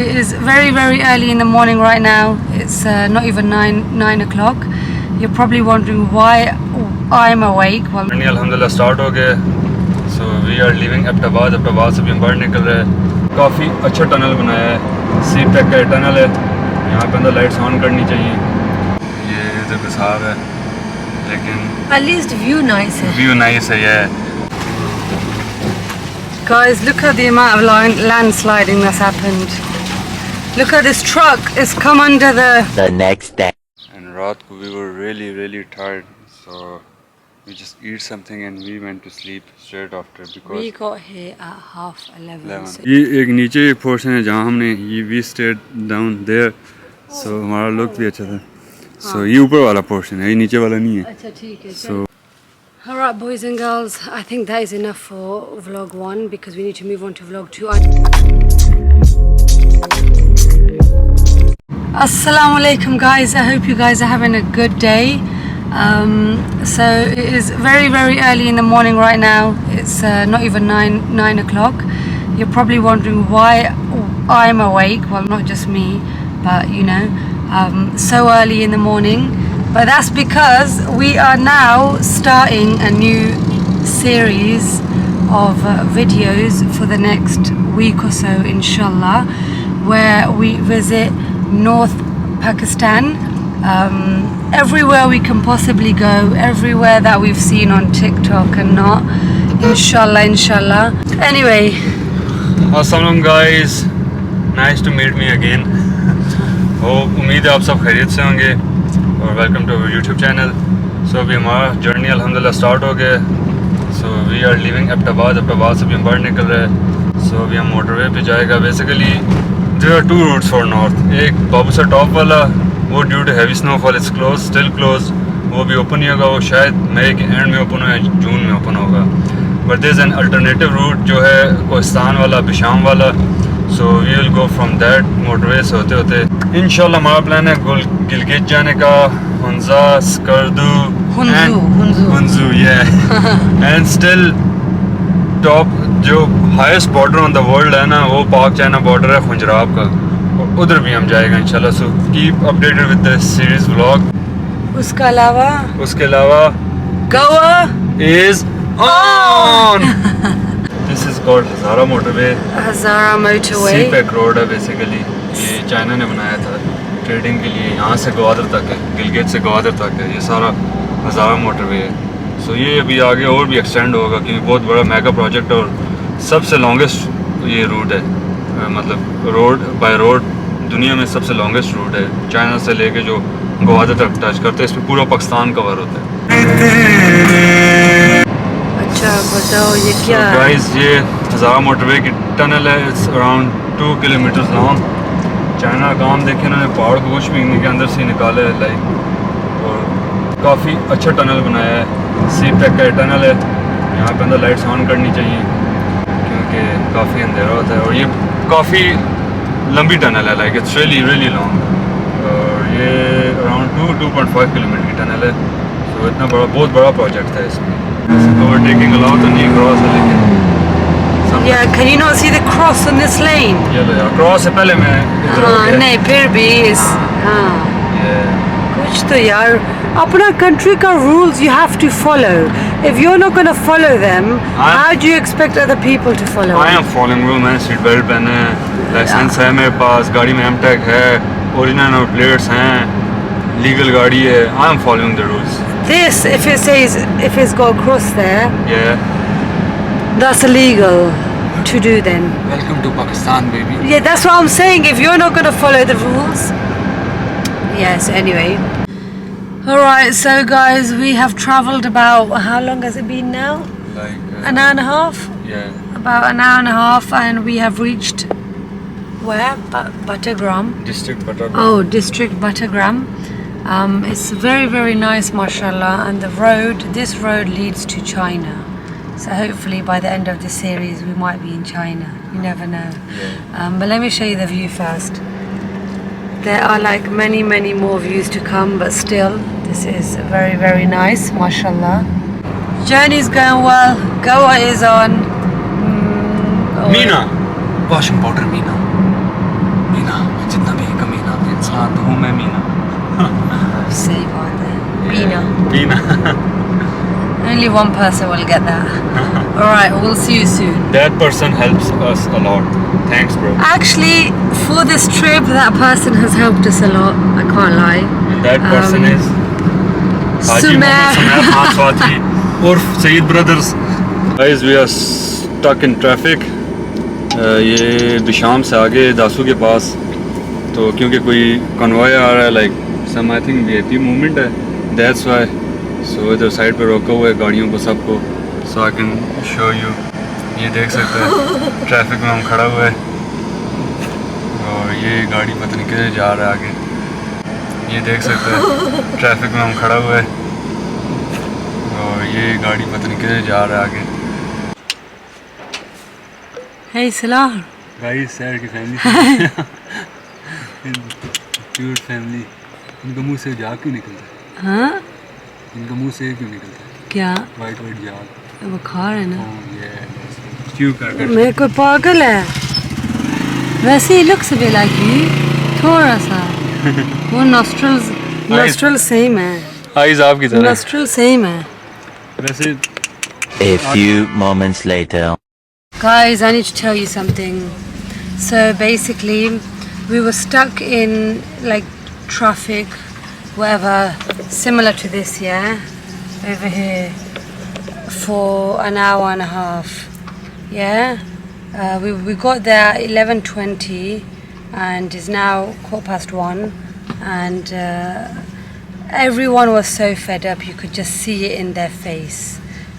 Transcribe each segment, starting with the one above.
It is very early in the morning right now. It's not even 9 o'clock. You're probably wondering why I'm awake. Well, alhamdulillah start हो गए. So we are leaving Abbottabad. Abbottabad से भी हम बाहर निकल रहे हैं. काफ़ी अच्छा टनल बनाया है. CPEC का टनल है. यहाँ पे अंदर लाइट्स ऑन करनी चाहिए. ये इधर का साहब है. लेकिन at least view nice है. व्यू नाइस है ये. Guys, look at the amount of landsliding that's happened. Look at this truck. It's come under the next day. And रात को we were really tired, so we just eat something and we went to sleep straight after because we got here at 11:30. So ये एक नीचे एक portion है जहाँ हमने we stayed down there, so हमारा लुक भी अच्छा था. So ये ऊपर वाला पोर्शन है, ये नीचे वाला नहीं है. अच्छा ठीक है. So alright boys and girls, I think that is enough for vlog 1 because we need to move on to vlog 2. Assalamu alaikum guys, I hope you guys are having a good day. So it is very early in the morning right now. It's not even 9 o'clock. You're probably wondering why I'm awake. Well, not just me, but you know, so early in the morning. But that's because we are now starting a new series of videos for the next week or so, inshallah, where we visit North Pakistan, everywhere we can possibly go, everywhere that we've seen on TikTok and not, inshallah. Anyway, Assalamualaikum guys, nice to meet me again. उम्मीद है आप सब खैरियत से होंगे और welcome to our YouTube channel. So अभी हमारा जर्नी अल्हम्दुलिल्लाह स्टार्ट हो गया. So we are living Abbottabad से भी हम बाहर निकल रहे हैं. सो अभी हम मोटरवे पे जाएगा. Basically there are 2 routes for north. एक बाबूसर टॉप वाला, वो due to heavy snowfall it's close, still close. वो भी ओपन नहीं होगा, वो शायद मई के एंड में ओपन हो या जून में ओपन होगा. But there is an alternative route जो है कोहिस्तान वाला, बिशाम वाला. So we will go from that motorway से होते होते इंशाल्लाह. हमारा प्लान है गिलगित जाने का, हुंजा, स्कर्दू, हुंजू एंड स्टिल टॉप जो highest border on the world है ना, वो पाक चाइना बॉर्डर है खुंजराब का. उधर भी हम जाएगा इंशाल्लाह. So keep updated with this series vlog. उसके अलावा Goa is on. This is called Hazara motorway. Hazara motorway. CPEC road है बेसिकली. ये चाइना ने बनाया था ट्रेडिंग के लिए. यहाँ से ग्वादर तक है, गिलगित से ग्वादर तक है. ये सारा हजारा मोटरवे है. सो ये अभी आगे और भी एक्सटेंड होगा क्योंकि बहुत बड़ा मेगा प्रोजेक्ट और सबसे लॉन्गेस्ट ये रूट है. मतलब रोड बाय रोड दुनिया में सबसे लॉन्गेस्ट रूट है. चाइना से लेके जो ग्वादर तक टच करते हैं, इसमें पूरा पाकिस्तान कवर होता है. अच्छा बताओ ये क्या है? गाइस ये हज़ारा मोटरवे की टनल है. It's around 2 kilometre long. China का काम देखे उन्होंने पहाड़ को कुछ भी इनके अंदर से निकाला है लाइक. और काफ़ी अच्छा टनल बनाया है. CPEC का टनल है. यहाँ पे अंदर लाइट्स ऑन करनी चाहिए क्योंकि काफ़ी अंधेरा होता है. और ये काफ़ी लंबी टनल है, लाइक इट्स रियली लॉन्ग. और ये अराउंड 2.5 किलोमीटर की टनल है. तो इतना बड़ा, बहुत बड़ा प्रोजेक्ट है. इसमें ओवरटेकिंग अलाउ तो नहीं क्रॉस है, लेकिन Yeah, can you not see the cross on this lane? ये लो यार, क्रॉस से पहले मैं इधर हो हाँ गया. नहीं फिर भी इस हाँ Yeah. कुछ तो यार अपना कंट्री का rules you have to follow. If you're not going to follow them, how do you expect other people to follow? I am following rule. मैंने सीट बेल्ट पहने हैं, लाइसेंस है मेरे पास, गाड़ी में M-Tech है, ओरिजिनल प्लेट्स हैं, लीगल गाड़ी है. I am following the rules. This if it says if it's got a cross there, Yeah. that's illegal to do then. Welcome to Pakistan, baby. Yeah, that's what I'm saying. If you're not going to follow the rules. Yes, anyway. Alright, so guys, we have travelled about, how long has it been now? Like An hour and a half? yeah. About an hour and a half, and we have reached where? Buttergram. District Buttergram. Oh, District Buttergram. It's very nice, mashallah, and the road, this road leads to China. So hopefully by the end of the series we might be in China. You never know. But let me show you the view first. There are like many more views to come, but still this is very nice, mashallah. Journey's going well. Goa is on Meena. Washing powder Meena. पीना Only one person will get that. Alright, we'll see you soon. That person helps us a lot. Thanks, bro. Actually, for this trip, that person has helped us a lot. I can't lie. And that person is Haji Mohammed Sumair Khan Swati urf Saeed Brothers. Guys, we are stuck in traffic. ये बिशाम से आगे दासू के पास, तो क्योंकि कोई convoy आ रहा है, like some I think VIP movement है, दैट्स वाई. सो इधर साइड पे रोका हुआ है गाड़ियों को सबको, so I can show you. ये देख सकते हैं ट्रैफिक में हम खड़ा हुआ है, और ये गाड़ी पता नहीं किधर जा रहा है आगे. ये देख सकते हैं ट्रैफिक में हम खड़ा हुआ है, और ये गाड़ी पता नहीं किधर जा रहा है आगे. Hey, Salah. गाइस सैर की फैमिली, क्यूट फैमिली. इनका मुंह से जाग क्यों निकलता है? हाँ? इनका मुंह से क्यों निकलता है? क्या? वाइट जाग. वो खा रहे हैं ना. क्यों कर मेरे को पागल है. वैसे ही looks a bit like you. थोड़ा सा. वो nostril सेम है. आइज आपकी तरह. Nostril सेम है. वैसे A few moments later. Guys, I need to tell you something. So basically, we were stuck in like traffic, whatever, similar to this, yeah, over here for an hour and a half. Yeah, we got there at 11:20, and it's now 1:15, and everyone was so fed up. You could just see it in their face.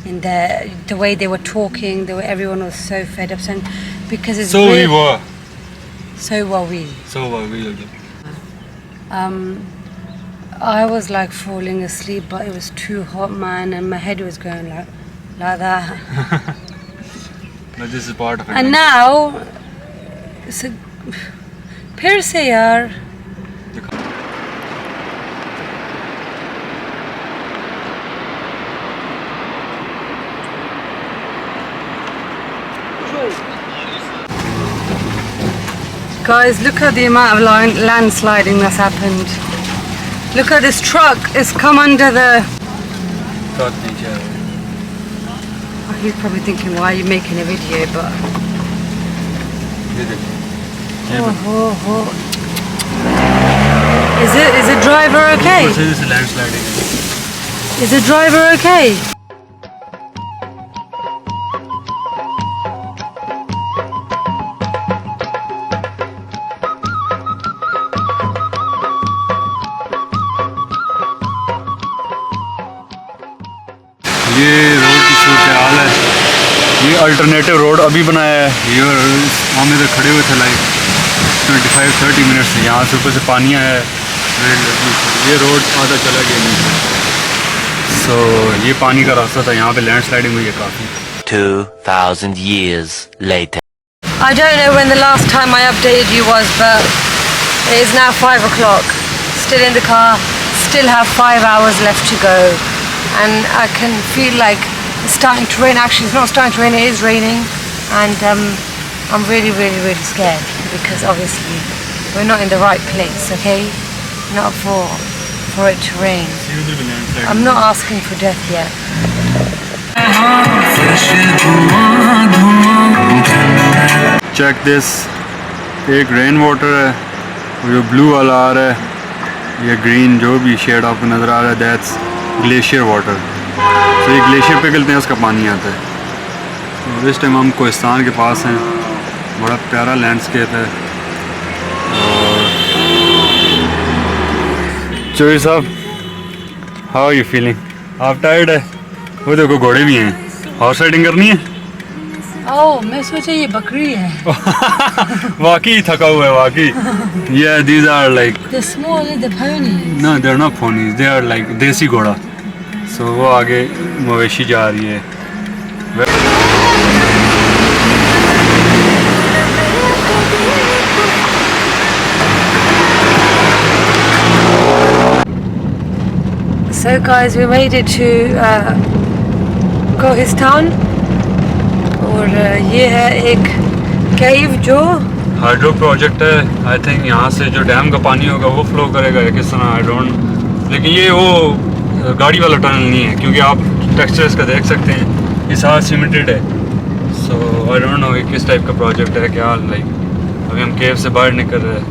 In the way they were talking, everyone was so fed up. So because it's so really, we were. So were we. So were we again. I was like falling asleep, but it was too hot, man, and my head was going like that. But this is part of it. And now, it's a फिर से यार. Guys, look at the amount of landsliding that's happened. Look at this truck. It's come under the... He's probably thinking, why are you making a video? But... Is the driver okay? Is the driver okay? ये road की सूरत हाल है. ये alternative road अभी बनाया है. ये हम इधर खड़े हुए थे लाइक 25-30 मिनट से. यहाँ से ऊपर से पानी आया है. ये रोड आधा चला गया नीचे. सो ये पानी का रास्ता था. यहाँ पे लैंडस्लाइडिंग हुई है काफ़ी. 2000 years later. I don't know when the last time I updated you was, but it is now 5 o'clock. Still in the car, still have 5 hours left to go. And I can feel like it's starting to rain. Actually, it's not starting to rain, it is raining. And I'm really, really, really scared because obviously we're not in the right place, okay? Not for it to rain. I'm not asking for death yet. Check this. एक rain water है, जो blue वाला आ रहा है, ये green जो भी shade आपको नज़र आ रहा है, दैट्स ग्लेशियर वाटर. तो ये ग्लेशियर पिघलते हैं, उसका पानी आता है. तो इस टाइम हम कोहिस्तान के पास हैं. बड़ा प्यारा लैंडस्केप है. और चोई साहब, हाउ आर यू फीलिंग? आप टायर्ड है? वो देखो घोड़े भी हैं. हॉर्स राइडिंग करनी है? Oh, मैं सोचा ये बकरी है. वाकई थका हुआ है वाकई. Yeah, these are like The small, the ponies. no, they're not ponies. They are like देसी घोड़ा. So वो आगे मवेशी जा रही है. So guys, we made it to Kohistan. और ये है एक केव जो हाइड्रो प्रोजेक्ट है. आई थिंक यहाँ से जो डैम का पानी होगा वो फ्लो करेगा या किस तरह, आई डोंट. लेकिन ये वो गाड़ी वाला टनल नहीं है, क्योंकि आप टेक्सचर्स का देख सकते हैं ये सारा सीमेंटेड है. सो आई डोंट नो ये किस टाइप का प्रोजेक्ट है, क्या लाइक अभी हम केव से बाहर निकल रहे हैं.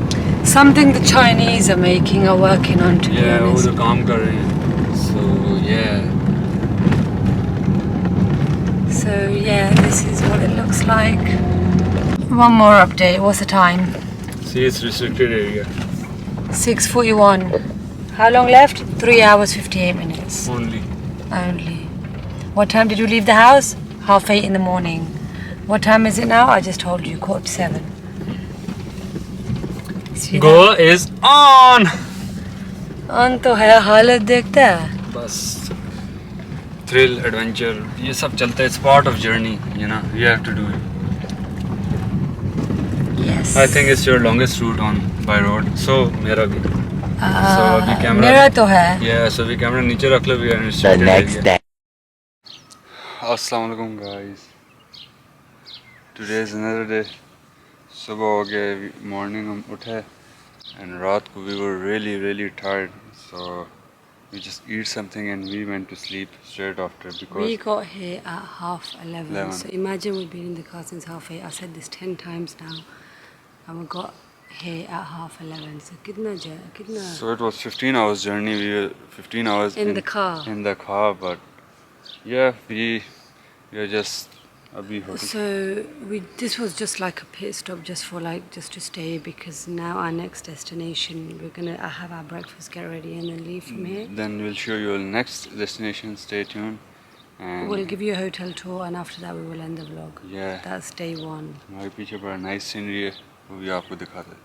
Something the Chinese are making or working on, to be वो honest. जो काम कर रहे हैं. So yeah, this is what it looks like. One more update. What's the time? See, it's restricted area 6:41. How long left? 3 hours 58 minutes only. only. What time did you leave the house? 8:30 in the morning. What time is it now? I just told you, 7:15. See Go is on. that? On तो है, हालत देखता है. बस thrill adventure ये सब चलता है. It's part of journey, you know, you have to do it. Yes. I think it's your longest route on by road. So मेरा भी. So अभी कैमरा मेरा तो है. सो अभी कैमरा नीचे रख लो. We are The next day. अस्सलाम वालेकुम guys. Today is another day. सुबह हो गए, मॉर्निंग हम उठे एंड रात को we were really tired. So we just eat something and we went to sleep straight after because We got here at 11:30. 11. So imagine we've been in the car since 8:30. I said this 10 times now, and we got here at 11:30. So kitna so it was 15 hours journey. We were 15 hours in the car. in the car, but yeah, we are just abhi hotel. So this was just like a pit stop, just to stay, because now our next destination we're gonna have our breakfast, get ready, and then leave from here. Then we'll show you our next destination. Stay tuned. And We'll give you a hotel tour, and after that we will end the vlog. yeah, That's day 1. हमारे पीछे बड़ा nice scenery है, वो भी आपको दिखाते हैं.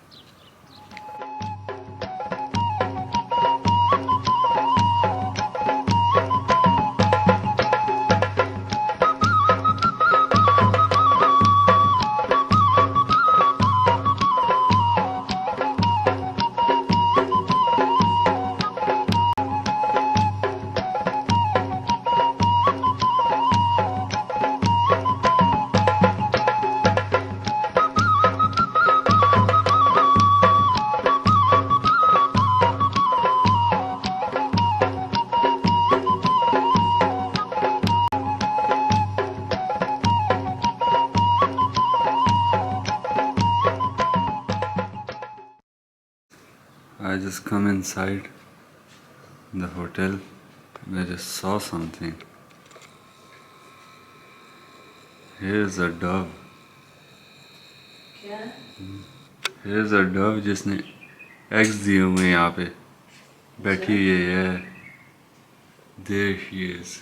I just come inside the hotel and I just saw something. Here's a dove. Here's a dove जिसने eggs दिए हुए हैं यहाँ पे बैठी हुई है. There she is.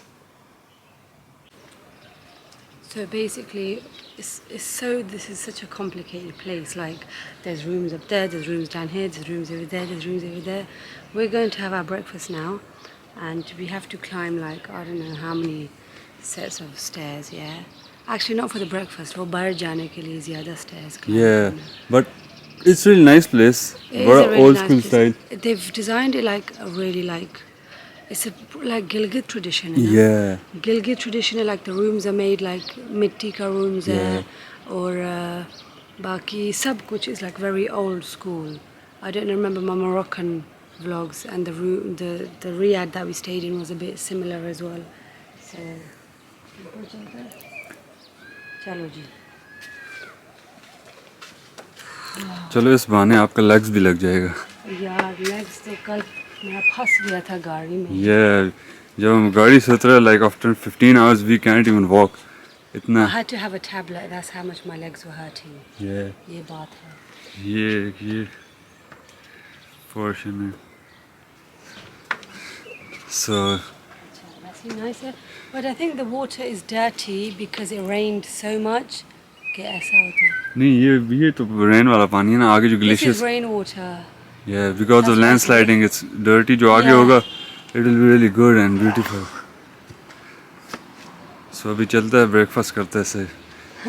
So basically, this is such a complicated place. Like, there's rooms up there, there's rooms down here, there's rooms over there, there's rooms over there. We're going to have our breakfast now, and we have to climb like, I don't know how many sets of stairs. Yeah, actually not for the breakfast. वो बाहर जाने के लिए ज़्यादा stairs. Yeah, but it's really nice place. It is Bada a really old nice school place. style. They've designed it like a really like. It's a like Gilgit tradition, you know? Yeah. Gilgit tradition, like the rooms are made like mitti ka rooms hai, or baki sab kuch is like very old school. I don't remember my Moroccan vlogs, and the riad that we stayed in was a bit similar as well. So, chalo ji. चलो इस बहाने आपका legs भी लग जाएगा. यार legs तो कल मैं फंस गया था गाड़ी में. Yeah, जब हम गाड़ी से उतरे like after 15 hours we can't even walk. इतना. I had to have a tablet. That's how much my legs were hurting. Yeah. ये बात है. ये portion है. So. That's nicer. But I think the water is dirty because it rained so much. कि ऐसा होता है. नहीं ये तो रेन वाला पानी है ना, आगे जो This glaciers. is rain water. Yeah, because of That's landsliding it's dirty. जो आगे Yeah. होगा it will be really good and beautiful. So अभी चलता है breakfast करते हैं से.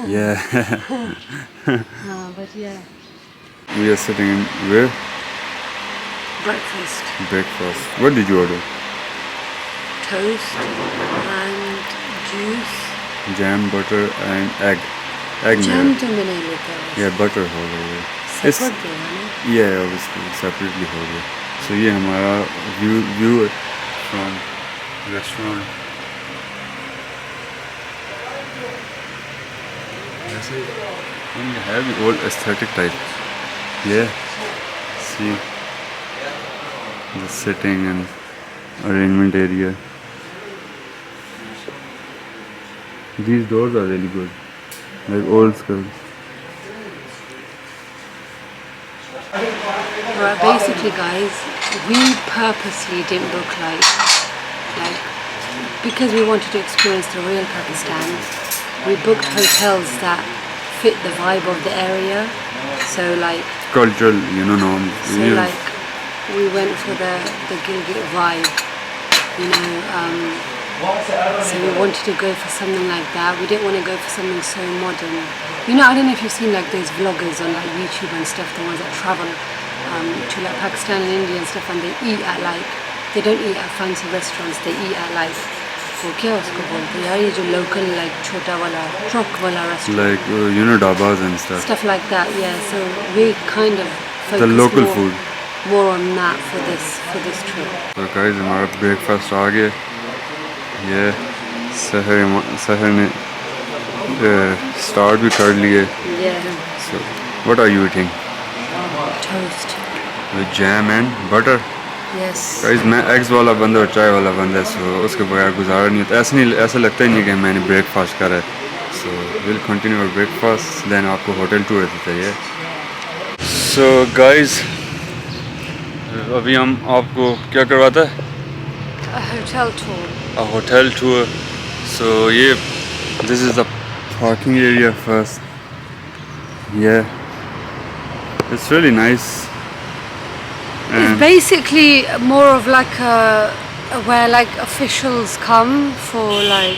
Yeah. But yeah, We are sitting in where? breakfast, Breakfast. What did you order? toast and juice. Jam, butter and egg. Egg Jam मेरा. तो मैं नहीं लेता हूँ. Yeah, butter हो गया. Separate दो है ना. Yeah, obviously separately हो गया. So ये हमारा view from restaurant. वैसे ये है भी old aesthetic type. Yeah. See the sitting and arrangement area. These doors are really good, like old school. Right, basically guys, we purposely didn't book like because we wanted to experience the real Pakistan. We booked hotels that fit the vibe of the area. So like Cultural, norms. so Yeah. like we went for the Gilgit vibe, so we wanted to go for something like that. We didn't want to go for something so modern. I don't know if you've seen like those vloggers on like YouTube and stuff, the ones that travel to like Pakistan and India and stuff, and they eat at they don't eat at fancy restaurants, they eat at वो क्या उसको बोलते हैं यार, ये जो local like छोटा वाला truck वाला restaurant, like dabas and stuff. Like that. Yeah, so we kind of The focused local more, food. more on that for this trip. So guys, हमारा breakfast आ गया. ये सहर ने start भी कर लिए. Yeah, So what are you eating? toast. With jam and butter. Yes. Guys मैं eggs वाला बंदा और चाय वाला बंदा, सो उसके बगैर गुजारा नहीं होता. ऐसा लगता ही नहीं कि मैंने ब्रेकफास्ट करा है. So will continue our breakfast, then आपको होटल टूर देते हैं. सो गाइस अभी हम आपको क्या करवाता है? A hotel tour. A hotel tour. So ये this is the parking area first. Yeah, it's really nice. It's basically more of like where like officials come for like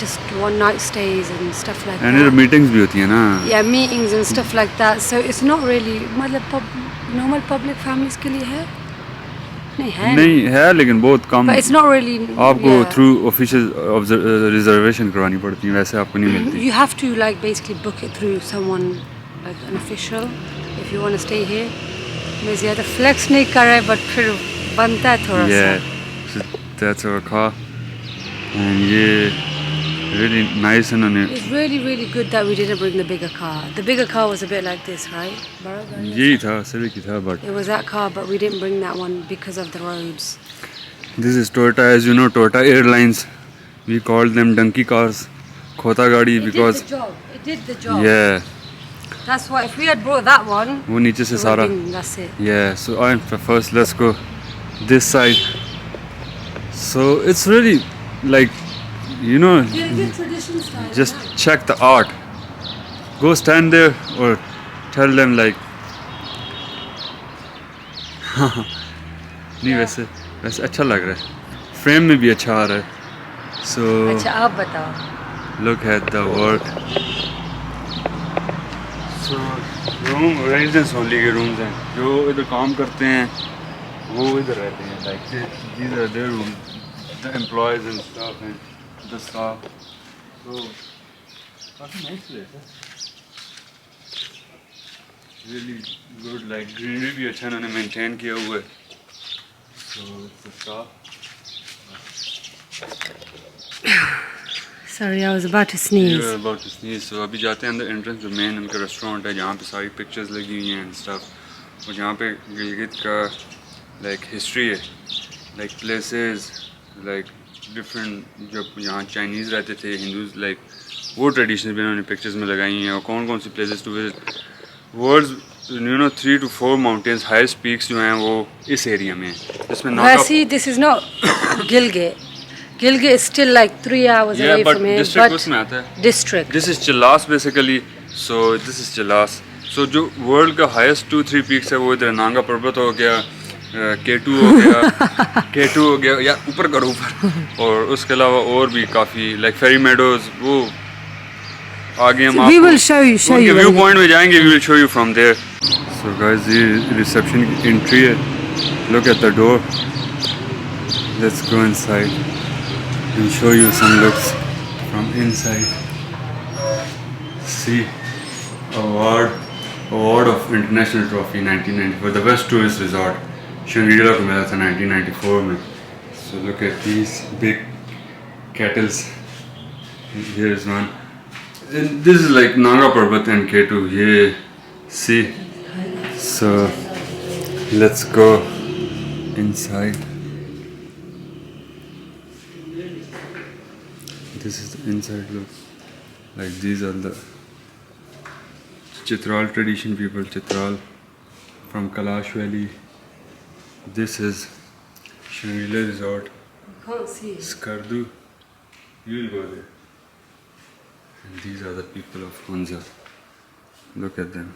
just one night stays and stuff like And that. meetings भी होती है ना. Yeah, meetings and stuff like that. So it's not really मतलब normal public families के लिए है? नहीं है. नहीं है लेकिन बहुत कम. But it's not really. आपको yeah. थ्रू ऑफिशियल रिजर्वेशन करवानी पड़ती है, वैसे आपको नहीं मिलती. You have to like basically book it through someone like an official if you want to stay here. मैं ज़्यादा flex नहीं कर रहा है, but फिर बनता है थोड़ा सा. Yeah, so that's our car. And ये really nice इन्होंने. It's really really good that we didn't bring the bigger car. The bigger car was a bit like this, right? यही था, Civic ही था, but It was that car, but we didn't bring that one because of the roads. this is Toyota, as you know, Toyota Airlines. We called them donkey cars, खोता गाड़ी, because It did the job. It did the job. yeah, That's why if we had brought that one, वो नीचे से it सारा. would've been- that's it. Yeah, so first let's go this side. So it's really like, tradition style. just check the art. Go stand there or tell them like नहीं वैसे अच्छा लग रहा है, फ्रेम में भी अच्छा आ रहा है. So अच्छा आप बताओ. look at the work. So room residence only के रूम्स हैं, जो इधर काम करते हैं वो इधर रहते हैं. Like these are their rooms, the employees and stuff and the staff. So काफी nice place है. Really good, like greenery भी अच्छा इन्होंने maintain किया हुआ है. So it's the staff. Sorry, I was about to sneeze. You're about to sneeze. So अभी जाते हैं अंदर, एंट्रेंस जो मेन उनका रेस्टोरेंट है जहाँ पे सारी पिक्चर्स लगी हुई हैं एंड स्टफ, और जहाँ पे गिलगित का लाइक हिस्ट्री है, लाइक प्लेसेस, लाइक डिफरेंट, जब यहाँ चाइनीज़ रहते थे, हिंदूज, लाइक वो ट्रेडिशंस भी उन्होंने पिक्चर्स में लगाई हैं. और कौन कौन सी places to visit. World's 3 to 4 mountains highest peaks जो हैं वो इस एरिया में हैं, जिसमें Vasi, this is not Gilgit. Gilgit is still like 3 hours Yeah, away but from here. district उसमें आता है. District. This is Chilas basically. So this is Chilas. So जो वर्ल्ड का हाईएस्ट 2-3 पीक्स है वो इधर नांगा पर्वत हो गया, K2 हो गया, K2 हो गया, या ऊपर करो ऊपर. और उसके अलावा और भी काफ़ी लाइक फेरी मेडोज, वो आगे हम We will show you उनके व्यू when we- पॉइंट में जाएंगे. We will show you from there. So guys, ये रिसेप्शन की एंट्री है. Look at the door. Let's go inside and show you some looks from inside. See, award of international trophy 1994, the best tourist resort. Shangri-La को मिला था 1994 में. So look at these big kettles. Here is one. And this is like Nanga Parbat and K2. Yeah, see. So let's go inside. This is the inside look. Like these are the Chitral tradition people, Chitral from Kalash Valley. This is Shangri-La Resort, Can't see. Skardu. You will go there. And these are the people of Hunza. Look at them.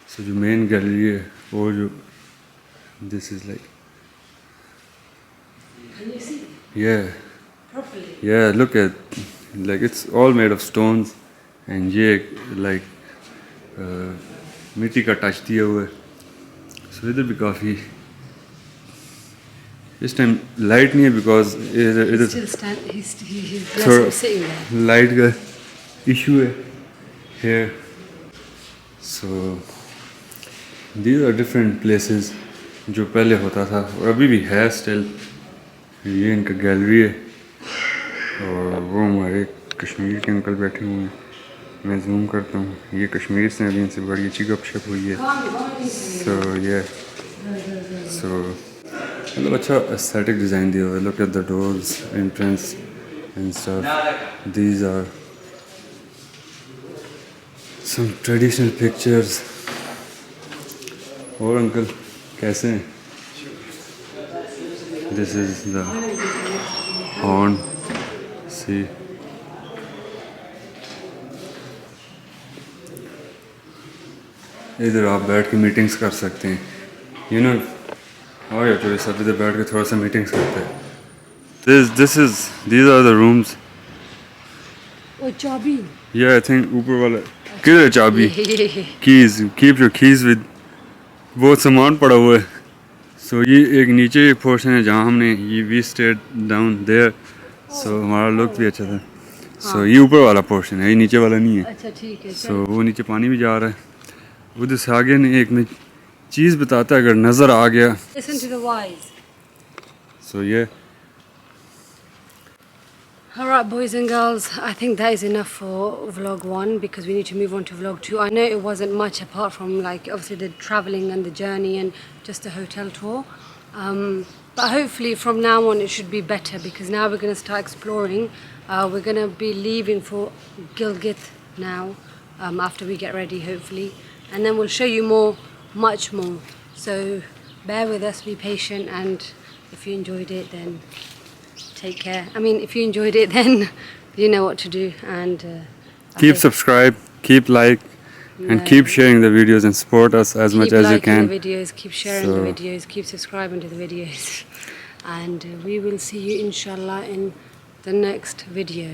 So the main gallery है वो जो this is like Can you see yeah properly? yeah look at like it's all made of stones and ये like मिट्टी का touch दिया हुआ है. So इधर भी काफ़ी इस टाइम लाइट नहीं है because इधर Still stand. He's थोड़ा sitting there. लाइट का इशू है here. So these are different places जो पहले होता था और अभी भी है स्टिल. ये इनका गैलरी है और वो हमारे कश्मीर के अंकल बैठे हुए हैं. मैं जूम करता हूँ. ये कश्मीर से अभी इनसे बड़ी अच्छी गपशप हुई है. So yeah, so मतलब अच्छा aesthetic design दिया हुआ है. Look at the doors, entrance and stuff. These are some traditional pictures. और अंकल कैसे हैं? This is the horn. See. इधर आप बैठ के मीटिंग्स कर सकते हैं. You know, और या तो सब इधर बैठ के थोड़ा सा मीटिंग्स करते हैं. These are the rooms. Oh, Chabi. Yeah, I think ऊपर वाला किधर है चाबी? Keys. Keep your keys with. बहुत सामान पड़ा हुआ है. So ये एक नीचे एक पोर्शन है जहाँ हमने ये we stayed down there. So हमारा लुक भी अच्छा था. So ये ऊपर वाला पोर्शन है, ये नीचे वाला नहीं है. अच्छा ठीक है. So वो नीचे पानी भी जा रहा है. उधर से आगे ने एक में चीज़ बताता है अगर नज़र आ गया. Listen to the wise. So yeah. Alright boys and girls, I think that is enough for vlog 1 because we need to move on to vlog 2. I know it wasn't much apart from like obviously the travelling and the journey and just the hotel tour. But hopefully from now on it should be better because now we're going to start exploring. We're going to be leaving for Gilgit now after we get ready hopefully. And then we'll show you more, much more. So bear with us, be patient, and if you enjoyed it then take care. I mean, if you enjoyed it, then you know what to do. And Keep subscribe, keep like, and keep sharing the videos and support us as much as you can. Keep liking the videos, keep sharing the videos, keep subscribing to the videos. And we will see you, inshallah, in the next video.